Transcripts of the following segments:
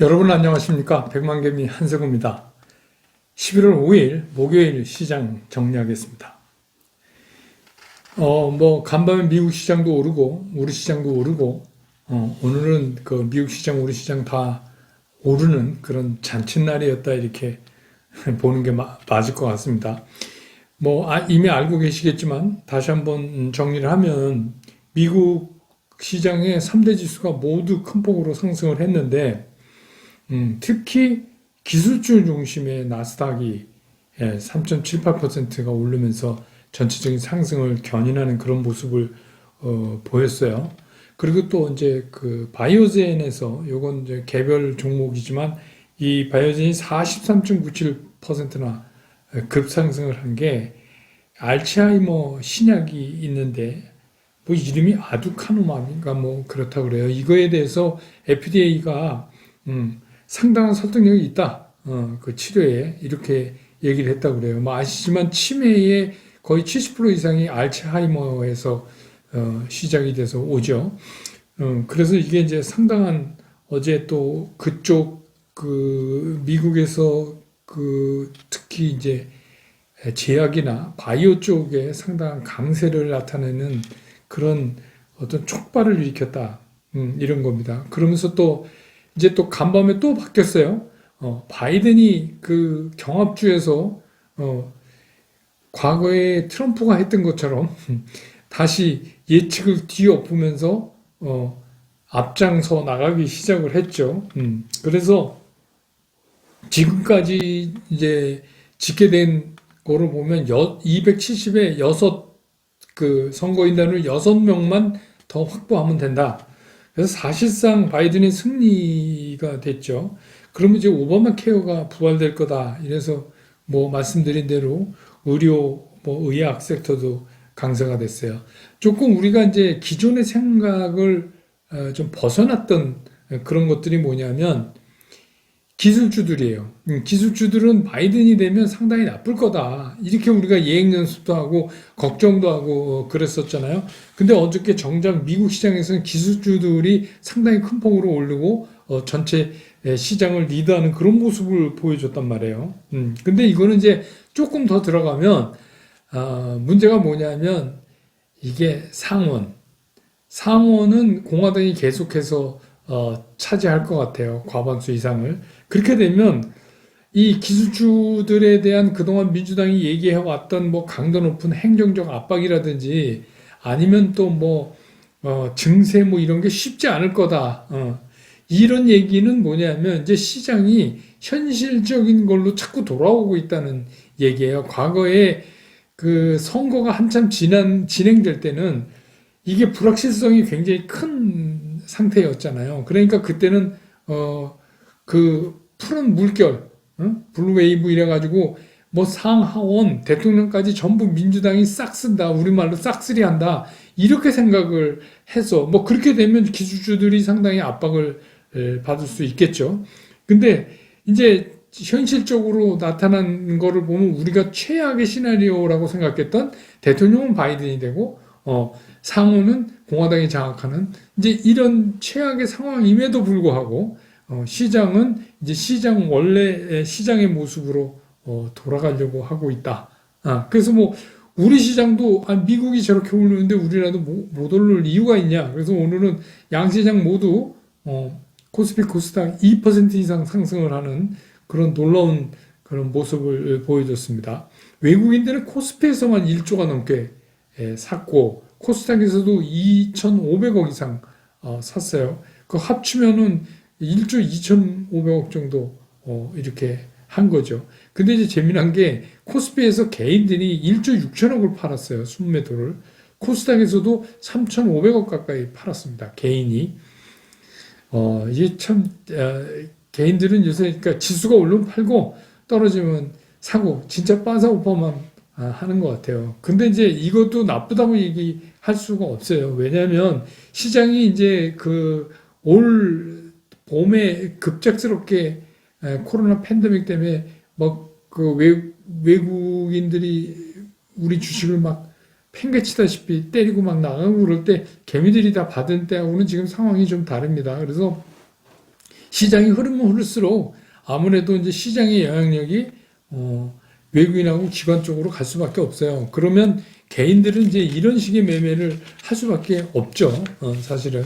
여러분 안녕하십니까? 백만개미 한세구입니다. 11월 5일 목요일 시장 정리하겠습니다. 간밤에 미국 시장도 오르고 우리 시장도 오르고 오늘은 그 미국 시장 우리 시장 다 오르는 그런 잔칫날이었다 이렇게 보는 게 맞을 것 같습니다. 이미 알고 계시겠지만 다시 한번 정리를 하면 미국 시장의 3대 지수가 모두 큰 폭으로 상승을 했는데 특히 기술주 중심의 나스닥이 3.78%가 오르면서 전체적인 상승을 견인하는 그런 모습을 보였어요. 그리고 또 이제 그 바이오젠에서 요건 이제 개별 종목이지만 이 바이오젠이 43.97%나 급상승을 한 게 알츠하이머 신약이 있는데 이름이 아두카누맘인가 그렇다고 그래요. 이거에 대해서 FDA가 상당한 설득력이 있다. 그 치료에 이렇게 얘기를 했다고 그래요. 아시지만 치매의 거의 70% 이상이 알츠하이머에서 시작이 돼서 오죠. 그래서 이게 이제 상당한 어제 또 그쪽 그 미국에서 그 특히 이제 제약이나 바이오 쪽에 상당한 강세를 나타내는 그런 어떤 촉발을 일으켰다. 이런 겁니다. 그러면서 또 이제 또 간밤에 또 바뀌었어요. 바이든이 그 경합주에서 과거에 트럼프가 했던 것처럼 다시 예측을 뒤엎으면서 앞장서 나가기 시작을 했죠. 그래서 지금까지 이제 짓게 된 거를 보면 270에 6 그 선거인단을 6명만 더 확보하면 된다. 그래서 사실상 바이든의 승리가 됐죠. 그러면 이제 오바마 케어가 부활될 거다. 이래서 말씀드린 대로 의료, 의학 섹터도 강세가 됐어요. 조금 우리가 이제 기존의 생각을 좀 벗어났던 그런 것들이 뭐냐면 기술주들이에요. 기술주들은 바이든이 되면 상당히 나쁠 거다. 이렇게 우리가 예행 연습도 하고 걱정도 하고 그랬었잖아요. 근데 어저께 정작 미국 시장에서는 기술주들이 상당히 큰 폭으로 오르고 전체 시장을 리드하는 그런 모습을 보여줬단 말이에요. 근데 이거는 이제 조금 더 들어가면 문제가 뭐냐면 이게 상원은 공화당이 계속해서 차지할 것 같아요. 과반수 이상을. 그렇게 되면 이 기술주들에 대한 그동안 민주당이 얘기해왔던 강도 높은 행정적 압박이라든지 아니면 또 증세 이런 게 쉽지 않을 거다. 이런 얘기는 뭐냐면 이제 시장이 현실적인 걸로 자꾸 돌아오고 있다는 얘기예요. 과거에 그 선거가 한참 진행될 때는 이게 불확실성이 굉장히 큰 상태였잖아요. 그러니까 그때는 그 푸른 물결, 블루웨이브 이래가지고 상하원 대통령까지 전부 민주당이 싹 쓴다, 우리말로 싹쓸이한다 이렇게 생각을 해서 그렇게 되면 기술주들이 상당히 압박을 받을 수 있겠죠. 근데 이제 현실적으로 나타난 거를 보면 우리가 최악의 시나리오라고 생각했던 대통령은 바이든이 되고 상원은 공화당이 장악하는 이제 이런 최악의 상황임에도 불구하고 시장은 이제 원래 시장의 모습으로 돌아가려고 하고 있다. 그래서 우리 시장도 미국이 저렇게 오르는데 우리라도 못 오를 이유가 있냐? 그래서 오늘은 양시장 모두 코스피 코스닥 2% 이상 상승을 하는 그런 놀라운 그런 모습을 보여줬습니다. 외국인들은 코스피에서만 1조가 넘게 샀고 코스닥에서도 2,500억 이상 샀어요. 그 합치면은 1조 2,500억 정도 이렇게 한 거죠. 근데 이제 재미난 게 코스피에서 개인들이 1조 6천억을 팔았어요. 순매도를. 코스닥에서도 3,500억 가까이 팔았습니다. 개인이. 이게 참 개인들은 요새 그러니까 지수가 오르면 팔고 떨어지면 사고 진짜 빠사오빠만 하는 것 같아요. 근데 이제 이것도 나쁘다고 얘기할 수가 없어요. 왜냐하면 시장이 이제 올 봄에 급작스럽게 코로나 팬데믹 때문에 외국인들이 우리 주식을 팽개치다시피 때리고 나가고 그럴 때 개미들이 다 받은 때하고는 지금 상황이 좀 다릅니다. 그래서 시장이 흐르면 흐를수록 아무래도 이제 시장의 영향력이 외국인하고 기관 쪽으로 갈 수밖에 없어요. 그러면 개인들은 이제 이런 식의 매매를 할 수밖에 없죠. 사실은.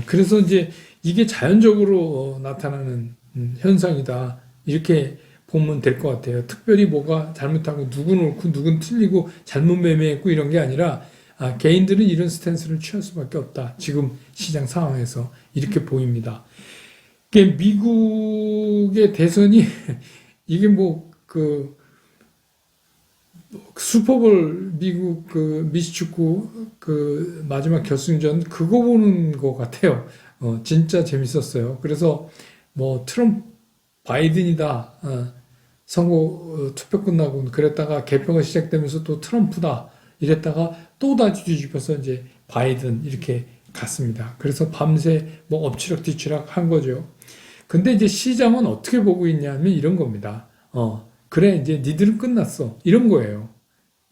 그래서 이제 이게 자연적으로 나타나는 현상이다. 이렇게 보면 될 것 같아요. 특별히 뭐가 잘못하고 누구는 옳고 누구는 틀리고 잘못 매매했고 이런 게 아니라 개인들은 이런 스탠스를 취할 수밖에 없다. 지금 시장 상황에서 이렇게 보입니다. 이게 미국의 대선이 이게 뭐 그 슈퍼볼 미국 그 미식축구 그 마지막 결승전 그거 보는 것 같아요. 진짜 재밌었어요. 그래서 뭐 트럼프 바이든이다. 선거 투표 끝나고 그랬다가 개표가 시작되면서 또 트럼프다. 이랬다가 또 다시 뒤집어서 이제 바이든 이렇게 갔습니다. 그래서 밤새 뭐 엎치락 뒤치락 한 거죠. 근데 이제 시장은 어떻게 보고 있냐면 이런 겁니다. 그래, 이제 니들은 끝났어. 이런 거예요.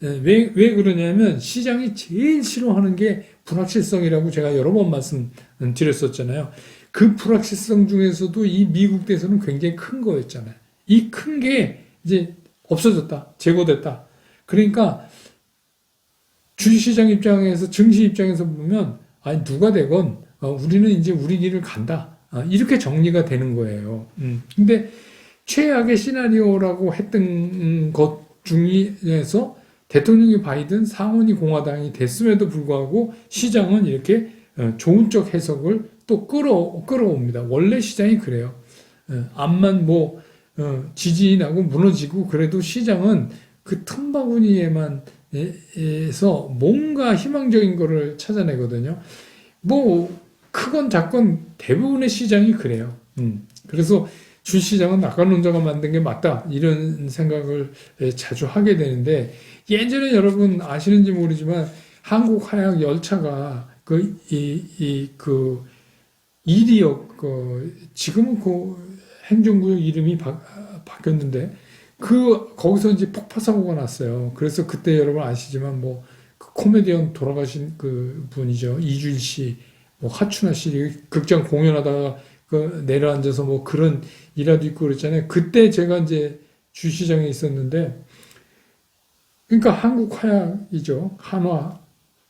왜 그러냐면 시장이 제일 싫어하는 게 불확실성이라고 제가 여러 번 말씀드렸었잖아요. 그 불확실성 중에서도 이 미국 대선은 굉장히 큰 거였잖아요. 이 큰 게 이제 없어졌다. 제거됐다. 그러니까 주식시장 입장에서, 증시 입장에서 보면, 아니, 누가 되건, 우리는 이제 우리 길을 간다. 이렇게 정리가 되는 거예요. 근데 최악의 시나리오라고 했던 것 중에서 대통령이 바이든, 상원이 공화당이 됐음에도 불구하고 시장은 이렇게 좋은 쪽 해석을 또 끌어옵니다. 원래 시장이 그래요. 암만 뭐, 지진이 나고 무너지고 그래도 시장은 그 틈바구니에만 에서 뭔가 희망적인 거를 찾아내거든요. 뭐 크건 작건 대부분의 시장이 그래요. 그래서 주시장은 낙관론자가 만든 게 맞다 이런 생각을 자주 하게 되는데 예전에 여러분 아시는지 모르지만 한국 하약 열차가 그 이리역 지금은 그 행정구역 이름이 바뀌었는데 거기서 이제 폭파 사고가 났어요. 그래서 그때 여러분 아시지만 그 코미디언 돌아가신 그 분이죠. 이주일 씨, 하춘아 씨, 극장 공연하다가 내려앉아서 그런 일화도 있고 그랬잖아요. 그때 제가 이제 주시장에 있었는데, 그러니까 한국 화약이죠. 한화,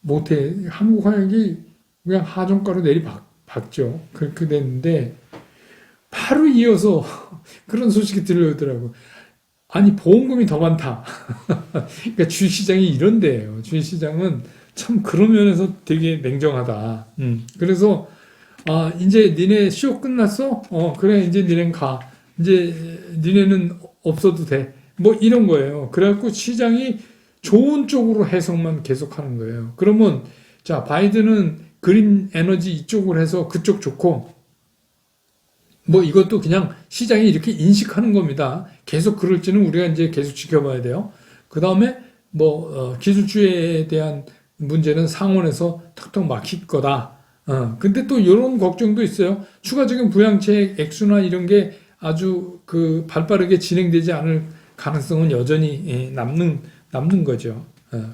모태, 한국 화약이 그냥 하정가로 내리박죠. 그렇게 됐는데, 바로 이어서 그런 소식이 들려오더라고요. 아니, 보험금이 더 많다. 그러니까 주식시장이 이런 데예요. 주식시장은 참 그런 면에서 되게 냉정하다. 그래서, 이제 니네 쇼 끝났어? 그래, 이제 니넨 가. 이제 니네는 없어도 돼. 이런 거예요. 그래갖고 시장이 좋은 쪽으로 해석만 계속하는 거예요. 그러면, 자, 바이든은 그린 에너지 이쪽으로 해서 그쪽 좋고, 이것도 그냥 시장이 이렇게 인식하는 겁니다. 계속 그럴지는 우리가 이제 계속 지켜봐야 돼요. 그 다음에 기술주의에 대한 문제는 상원에서 턱턱 막힐 거다. 근데 또 이런 걱정도 있어요. 추가적인 부양책 액수나 이런 게 아주 발빠르게 진행되지 않을 가능성은 여전히 남는 거죠.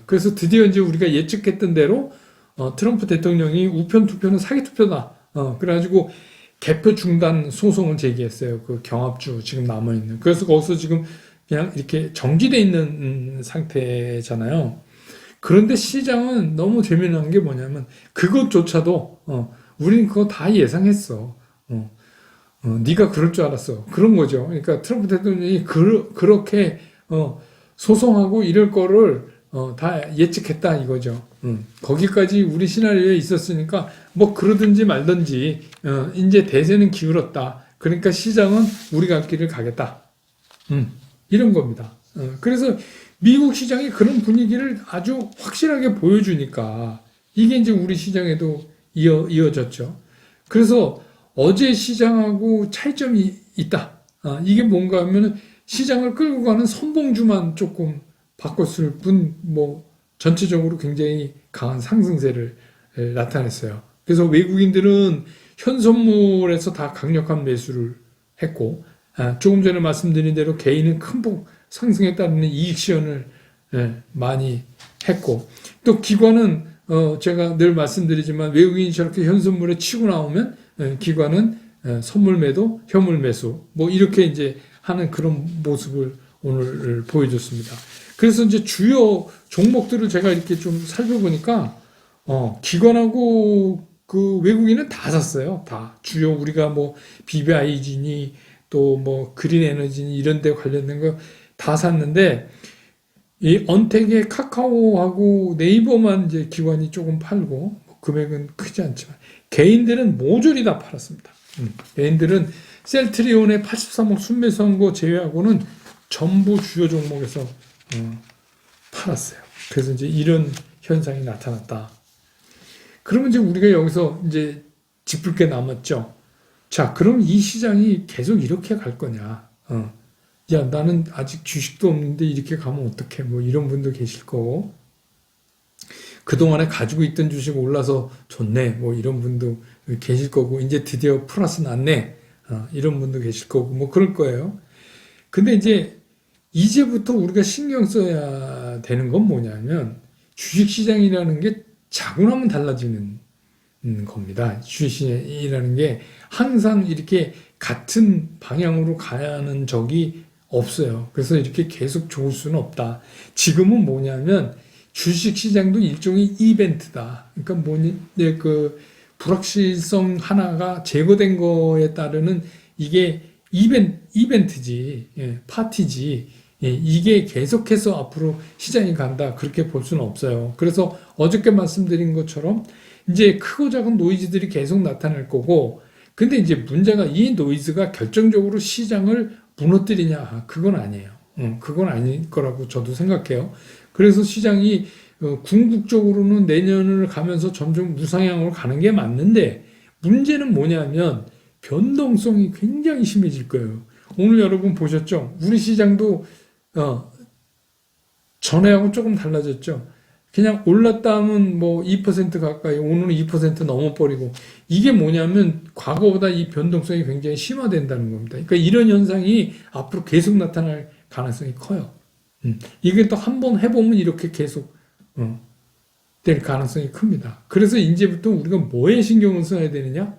그래서 드디어 이제 우리가 예측했던 대로 트럼프 대통령이 우편 투표는 사기 투표다. 그래가지고 개표 중단 소송을 제기했어요. 그 경합주 지금 남아있는. 그래서 거기서 지금 그냥 이렇게 정지돼 있는 상태잖아요. 그런데 시장은 너무 재미난 게 뭐냐면 그것조차도 우리는 그거 다 예상했어. 네가 그럴 줄 알았어. 그런 거죠. 그러니까 트럼프 대통령이 그렇게 소송하고 이럴 거를 다 예측했다 이거죠. 거기까지 우리 시나리오에 있었으니까 그러든지 말든지 이제 대세는 기울었다. 그러니까 시장은 우리 갈 길을 가겠다. 이런 겁니다. 그래서 미국 시장이 그런 분위기를 아주 확실하게 보여주니까 이게 이제 우리 시장에도 이어졌죠. 그래서 어제 시장하고 차이점이 있다. 이게 뭔가 하면은 시장을 끌고 가는 선봉주만 조금 바꿨을 뿐, 전체적으로 굉장히 강한 상승세를 나타냈어요. 그래서 외국인들은 현선물에서 다 강력한 매수를 했고, 조금 전에 말씀드린 대로 개인은 큰 폭 상승에 따르는 이익 시현을 많이 했고, 또 기관은 제가 늘 말씀드리지만 외국인이 저렇게 현선물에 치고 나오면 기관은 선물 매도, 현물 매수 뭐 이렇게 이제 하는 그런 모습을 오늘 보여줬습니다. 그래서 이제 주요 종목들을 제가 이렇게 좀 살펴보니까 기관하고 그 외국인은 다 샀어요. 다 주요 우리가 뭐 BBIG니 또 뭐 그린 에너지니 이런 데 관련된 거 다 샀는데 이 언택의 카카오하고 네이버만 이제 기관이 조금 팔고 금액은 크지 않지만 개인들은 모조리 다 팔았습니다. 개인들은 셀트리온의 83억 순매수한 거 제외하고는 전부 주요 종목에서 팔았어요. 그래서 이제 이런 현상이 나타났다. 그러면 이제 우리가 여기서 이제 짚을 게 남았죠. 자, 그럼 이 시장이 계속 이렇게 갈 거냐? 야, 나는 아직 주식도 없는데 이렇게 가면 어떡해? 뭐 이런 분도 계실 거고, 그동안에 가지고 있던 주식 올라서 좋네. 뭐 이런 분도 계실 거고, 이제 드디어 플러스 났네. 이런 분도 계실 거고, 뭐 그럴 거예요. 근데 이제부터 우리가 신경 써야 되는 건 뭐냐면, 주식시장이라는 게 자고 나면 달라지는 겁니다. 주식시장이라는 게 항상 이렇게 같은 방향으로 가는 적이 없어요. 그래서 이렇게 계속 좋을 수는 없다. 지금은 뭐냐면 주식시장도 일종의 이벤트다. 그러니까 그 불확실성 하나가 제거된 거에 따르는 이게 이벤트지, 파티지. 이게 계속해서 앞으로 시장이 간다. 그렇게 볼 수는 없어요. 그래서 어저께 말씀드린 것처럼 이제 크고 작은 노이즈들이 계속 나타날 거고, 근데 이제 문제가 이 노이즈가 결정적으로 시장을 무너뜨리냐? 그건 아니에요. 그건 아닐 거라고 저도 생각해요. 그래서 시장이 궁극적으로는 내년을 가면서 점점 우상향으로 가는 게 맞는데, 문제는 뭐냐면 변동성이 굉장히 심해질 거예요. 오늘 여러분 보셨죠? 우리 시장도 전에하고 조금 달라졌죠. 그냥 올랐다 하면 뭐 2% 가까이, 오늘은 2% 넘어버리고, 이게 뭐냐면 과거보다 이 변동성이 굉장히 심화된다는 겁니다. 그러니까 이런 현상이 앞으로 계속 나타날 가능성이 커요. 이게 또 한 번 해보면 이렇게 계속 될 가능성이 큽니다. 그래서 이제부터 우리가 뭐에 신경을 써야 되느냐?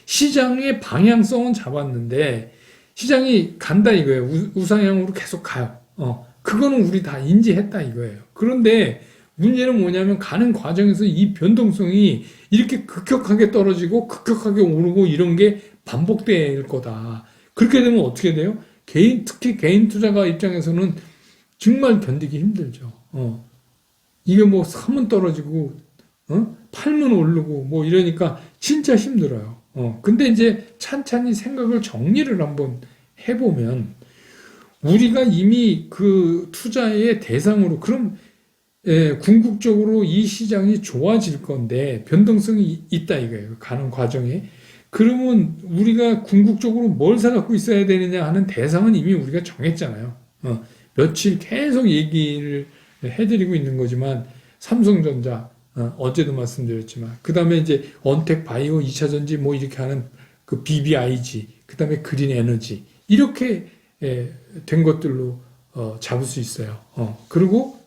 시장의 방향성은 잡았는데 시장이 간다 이거예요. 우상향으로 계속 가요. 그거는 우리 다 인지했다 이거예요. 그런데 문제는 뭐냐면 가는 과정에서 이 변동성이 이렇게 급격하게 떨어지고 급격하게 오르고 이런 게 반복될 거다. 그렇게 되면 어떻게 돼요? 특히 개인 투자가 입장에서는 정말 견디기 힘들죠. 이게 뭐 사면 떨어지고, 팔면 오르고 뭐 이러니까 진짜 힘들어요. 근데 이제 찬찬히 생각을 정리를 한번 해보면 우리가 이미 그 투자의 대상으로 그럼 궁극적으로 이 시장이 좋아질 건데 변동성이 있다 이거예요. 가는 과정에. 그러면 우리가 궁극적으로 뭘 사갖고 있어야 되느냐 하는 대상은 이미 우리가 정했잖아요. 며칠 계속 얘기를 해드리고 있는 거지만 삼성전자, 어제도 말씀드렸지만 그 다음에 이제 언택 바이오 2차전지 뭐 이렇게 하는 그 BBIG, 그 다음에 그린 에너지 이렇게 된 것들로 잡을 수 있어요. 그리고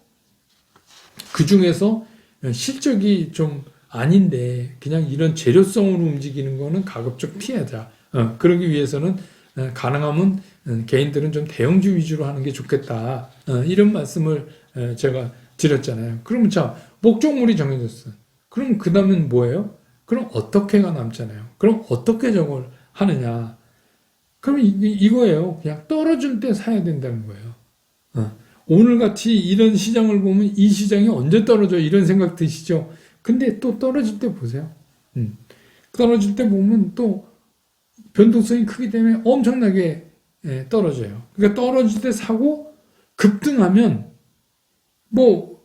그 중에서 실적이 좀 아닌데 그냥 이런 재료성으로 움직이는 거는 가급적 피하자. 그러기 위해서는 가능하면 개인들은 좀 대형주 위주로 하는 게 좋겠다. 이런 말씀을 제가 드렸잖아요. 그러면 자, 목적물이 정해졌어. 그럼 그 다음엔 뭐예요? 그럼 어떻게가 남잖아요. 그럼 어떻게 저걸 하느냐? 그럼 이거예요. 그냥 떨어질 때 사야 된다는 거예요. 오늘같이 이런 시장을 보면 이 시장이 언제 떨어져 이런 생각 드시죠? 근데 또 떨어질 때 보세요. 떨어질 때 보면 또 변동성이 크기 때문에 엄청나게 떨어져요. 그러니까 떨어질 때 사고 급등하면 뭐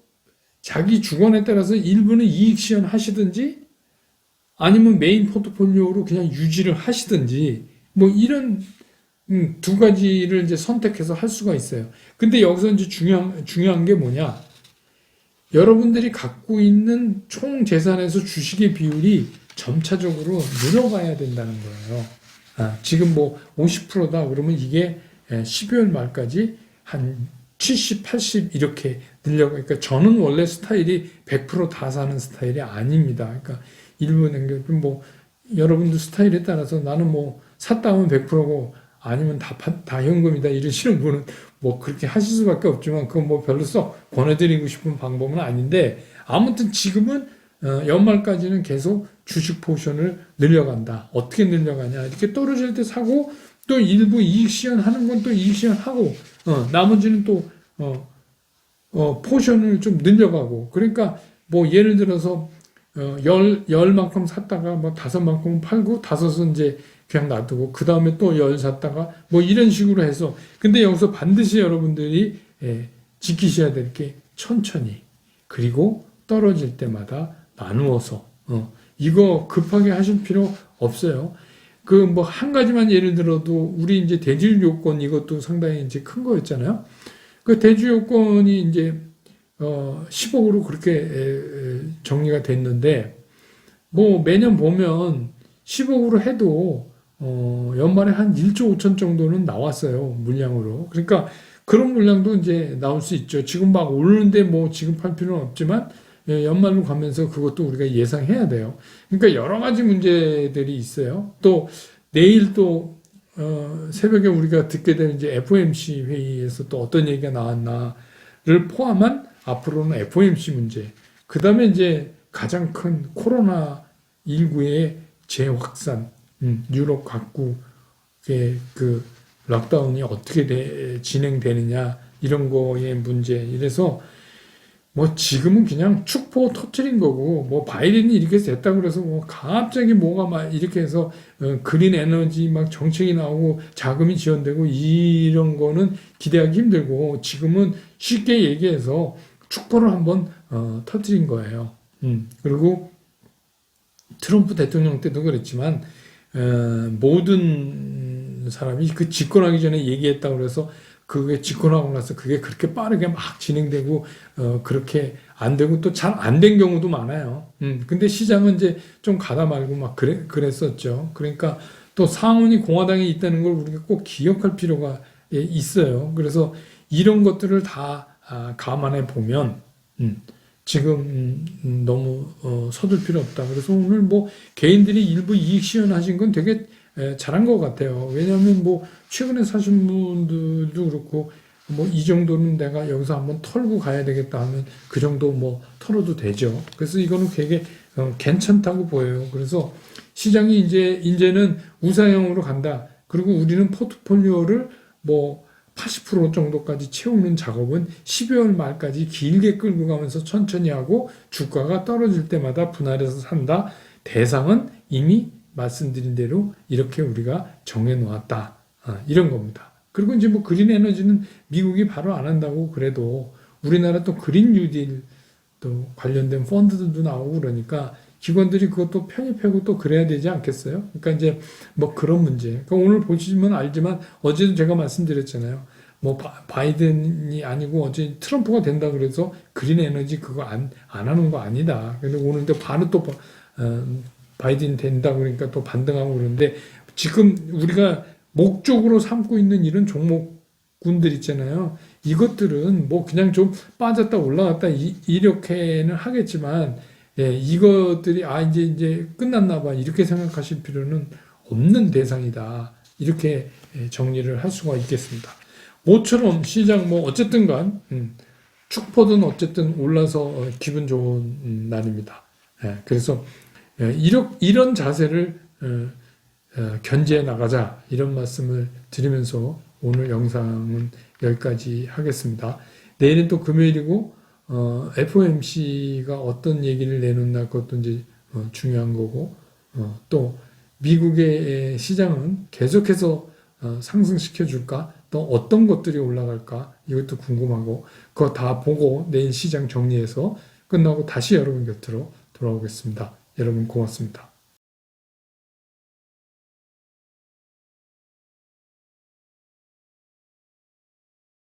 자기 주관에 따라서 일부는 이익 실현 하시든지 아니면 메인 포트폴리오로 그냥 유지를 하시든지 뭐 이런 두 가지를 이제 선택해서 할 수가 있어요. 근데 여기서 이제 중요한 게 뭐냐? 여러분들이 갖고 있는 총 재산에서 주식의 비율이 점차적으로 늘어가야 된다는 거예요. 지금 뭐 50%다 그러면 이게 12월 말까지 한 70, 80 이렇게 늘려가니까 저는 원래 스타일이 100%다 사는 스타일이 아닙니다. 그러니까 일부 냉장고 뭐 여러분들 스타일에 따라서 나는 뭐 샀다 하면 100%고 아니면 다 현금이다 이러시는 분은 뭐 그렇게 하실 수밖에 없지만 그건 뭐 별로 썩 권해드리고 싶은 방법은 아닌데 아무튼 지금은 연말까지는 계속 주식 포션을 늘려간다. 어떻게 늘려가냐. 이렇게 떨어질 때 사고 또 일부 이익 시현하는 건 또 이익 시현하고 나머지는 또 포션을 좀 늘려가고 그러니까 뭐 예를 들어서 열만큼 샀다가 뭐 5만큼 팔고 5은 이제 그냥 놔두고 그 다음에 또 10 샀다가 뭐 이런 식으로 해서 근데 여기서 반드시 여러분들이 지키셔야 될 게 천천히 그리고 떨어질 때마다 나누어서 이거 급하게 하실 필요 없어요. 그 뭐 한 가지만 예를 들어도 우리 이제 대질 요건 이것도 상당히 이제 큰 거였잖아요. 그 대질 요건이 이제 10억으로 그렇게 정리가 됐는데 뭐 매년 보면 10억으로 해도 연말에 한 1조 5천 정도는 나왔어요. 물량으로. 그러니까 그런 물량도 이제 나올 수 있죠. 지금 막 오르는데 뭐 지금 팔 필요는 없지만 연말로 가면서 그것도 우리가 예상해야 돼요. 그러니까 여러 가지 문제들이 있어요. 또 내일 또 새벽에 우리가 듣게 되는 이제 FOMC 회의에서 또 어떤 얘기가 나왔나를 포함한 앞으로는 FOMC 문제, 그 다음에 이제 가장 큰 코로나19의 재확산, 유럽 각국의 그 락다운이 어떻게 진행되느냐, 이런 거의 문제. 이래서 뭐 지금은 그냥 축포 터트린 거고, 뭐 바이든이 이렇게 됐다 그래서 뭐 갑자기 뭐가 막 이렇게 해서 그린 에너지 막 정책이 나오고 자금이 지원되고 이런 거는 기대하기 힘들고, 지금은 쉽게 얘기해서 축포를 한번 터트린 거예요. 그리고 트럼프 대통령 때도 그랬지만 모든 사람이 그 집권하기 전에 얘기했다고 그래서 그게 집권하고 나서 그게 그렇게 빠르게 막 진행되고 그렇게 안 되고 또 잘 안 된 경우도 많아요. 근데 시장은 이제 좀 가다 말고 막 그랬었죠. 그러니까 또 상원이 공화당에 있다는 걸 우리가 꼭 기억할 필요가 있어요. 그래서 이런 것들을 다 감안해 보면 지금 너무 서둘 필요 없다. 그래서 오늘 뭐 개인들이 일부 이익 시현하신 건 되게 잘한 것 같아요. 왜냐하면 뭐 최근에 사신 분들도 그렇고 뭐 이 정도는 내가 여기서 한번 털고 가야 되겠다 하면 그 정도 뭐 털어도 되죠. 그래서 이거는 되게 괜찮다고 보여요. 그래서 시장이 이제는 우상향으로 간다. 그리고 우리는 포트폴리오를 뭐 80% 정도까지 채우는 작업은 12월 말까지 길게 끌고 가면서 천천히 하고 주가가 떨어질 때마다 분할해서 산다. 대상은 이미 말씀드린 대로 이렇게 우리가 정해 놓았다. 이런 겁니다. 그리고 이제 뭐 그린 에너지는 미국이 바로 안 한다고 그래도 우리나라 또 그린 뉴딜 또 관련된 펀드들도 나오고 그러니까 기관들이 그것도 편입하고 또 그래야 되지 않겠어요? 그러니까 이제 뭐 그런 문제. 그러니까 오늘 보시면 알지만 어제도 제가 말씀드렸잖아요. 뭐 바이든이 아니고 어제 트럼프가 된다 그래서 그린 에너지 그거 안 하는 거 아니다. 근데 오늘 또 바로 또 바이든 된다 그러니까 또 반등하고 그러는데 지금 우리가 목적으로 삼고 있는 이런 종목군들 있잖아요. 이것들은 뭐 그냥 좀 빠졌다 올라갔다 이렇게는 하겠지만 이것들이 이제 끝났나 봐 이렇게 생각하실 필요는 없는 대상이다. 이렇게 정리를 할 수가 있겠습니다. 모처럼 시장 뭐 어쨌든 간 축포든 어쨌든 올라서 기분 좋은 날입니다. 그래서 이런 자세를 견지해 나가자 이런 말씀을 드리면서 오늘 영상은 여기까지 하겠습니다. 내일은 또 금요일이고 FOMC가 어떤 얘기를 내놓나 그것도 이제 중요한 거고 또 미국의 시장은 계속해서 상승시켜 줄까 또 어떤 것들이 올라갈까 이것도 궁금하고 그거 다 보고 내일 시장 정리해서 끝나고 다시 여러분 곁으로 돌아오겠습니다. 여러분 고맙습니다.